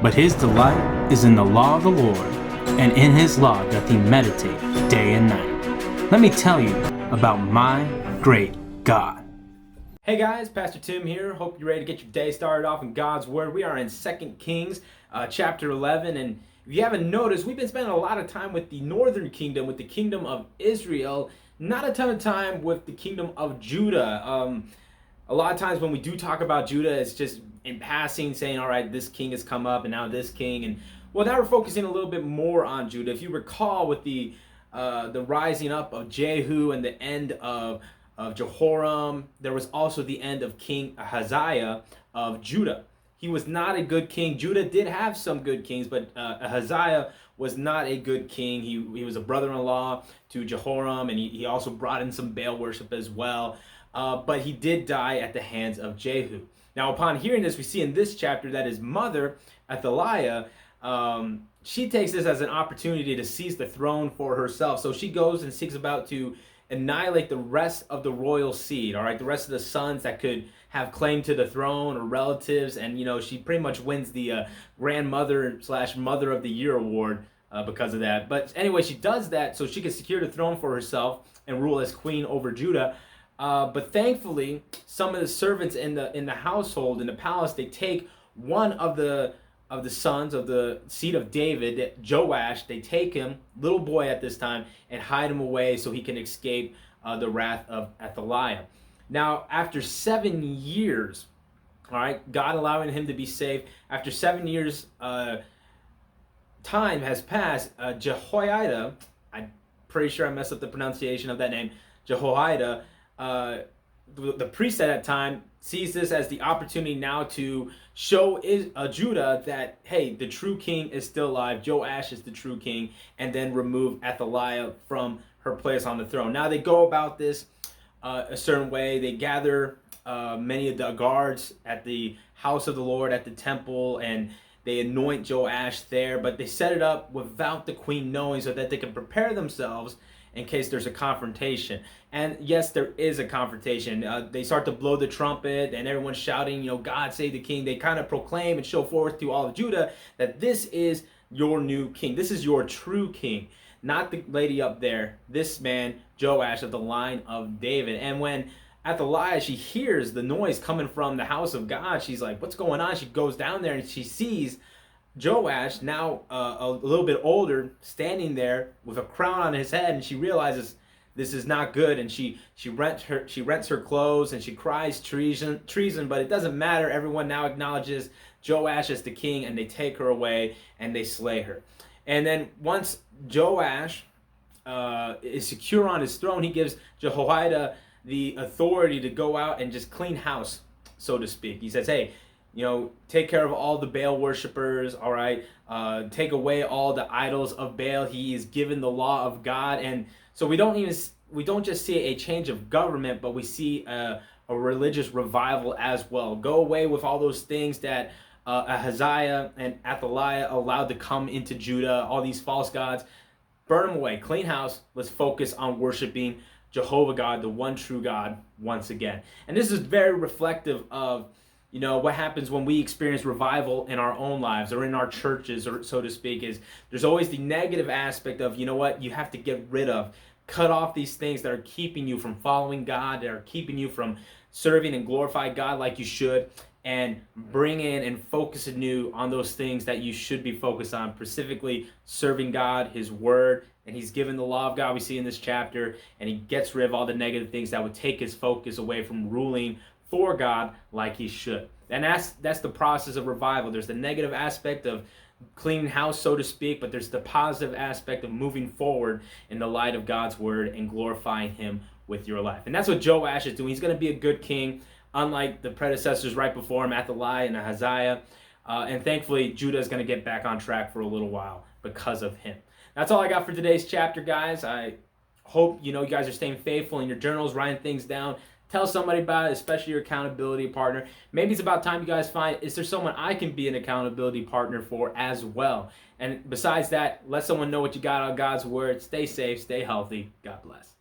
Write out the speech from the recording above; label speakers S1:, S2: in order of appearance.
S1: But his delight is in the law of the Lord, and in his law doth he meditate day and night. Let me tell you about my great God.
S2: Hey guys, Pastor Tim here. Hope you're ready to get your day started off in God's Word. We are in 2 Kings chapter 11, and if you haven't noticed, we've been spending a lot of time with the northern kingdom, with the kingdom of Israel, not a ton of time with the kingdom of Judah. A lot of times when we do talk about Judah, it's just in passing saying, all right, this king has come up and now this king. And well, now we're focusing a little bit more on Judah. If you recall, with the rising up of Jehu and the end of Jehoram, there was also the end of King Ahaziah of Judah. He was not a good king. Judah did have some good kings, but Ahaziah was not a good king. He was a brother-in-law to Jehoram, and he also brought in some Baal worship as well. But he did die at the hands of Jehu. Now, upon hearing this, we see in this chapter that his mother, Athaliah, she takes this as an opportunity to seize the throne for herself. So she goes and seeks about to annihilate the rest of the royal seed, all right, the rest of the sons that could have claim to the throne or relatives. And, you know, she pretty much wins the grandmother / mother of the year award because of that. But anyway, she does that so she can secure the throne for herself and rule as queen over Judah. But thankfully, some of the servants in the household, in the palace, they take one of the sons of the seed of David, Joash. They take him, little boy at this time, and hide him away so he can escape the wrath of Athaliah. Now, after 7 years, all right, God allowing him to be saved, after 7 years, time has passed. Jehoiada, I'm pretty sure I messed up the pronunciation of that name, Jehoiada, the priest at that time sees this as the opportunity now to show Judah that, hey, the true king is still alive. Joash is the true king, and then remove Athaliah from her place on the throne. Now they go about this a certain way. They gather many of the guards at the house of the Lord, at the temple, and they anoint Joash there, but they set it up without the queen knowing so that they can prepare themselves in case there's a confrontation. And yes, there is a confrontation. They start to blow the trumpet and everyone's shouting, you know, God save the king. They kind of proclaim and show forth to all of Judah that this is your new king. This is your true king, not the lady up there. This man, Joash, of the line of David. And when Athaliah, she hears the noise coming from the house of God, she's like, what's going on? She goes down there and she sees Joash, now a little bit older, standing there with a crown on his head, and she realizes this is not good, and she rents her clothes and she cries treason, but it doesn't matter. Everyone now acknowledges Joash as the king, and they take her away and they slay her. And then once Joash is secure on his throne, he gives Jehoiada the authority to go out and just clean house, so to speak. He says, hey, you know, take care of all the Baal worshipers, all right? Take away all the idols of Baal. He is given the law of God. And so we don't just see a change of government, but we see a religious revival as well. Go away with all those things that Ahaziah and Athaliah allowed to come into Judah, all these false gods. Burn them away, clean house. Let's focus on worshiping Jehovah God, the one true God, once again. And this is very reflective of, you know, what happens when we experience revival in our own lives or in our churches, or so to speak, is there's always the negative aspect of, you know what, you have to get rid of, cut off these things that are keeping you from following God, that are keeping you from serving and glorifying God like you should, and bring in and focus anew on those things that you should be focused on, specifically serving God, His Word. And He's given the law of God we see in this chapter, and He gets rid of all the negative things that would take His focus away from ruling for God like He should. And that's the process of revival. There's the negative aspect of cleaning house, so to speak, but there's the positive aspect of moving forward in the light of God's Word and glorifying Him with your life. And that's what Joash is doing. He's going to be a good king, unlike the predecessors right before him, Athaliah and Ahaziah. And thankfully, Judah is going to get back on track for a little while because of him. That's all I got for today's chapter, guys. I hope you guys are staying faithful in your journals, writing things down. Tell somebody about it, especially your accountability partner. Maybe it's about time you guys find, is there someone I can be an accountability partner for as well? And besides that, let someone know what you got on God's Word. Stay safe, stay healthy. God bless.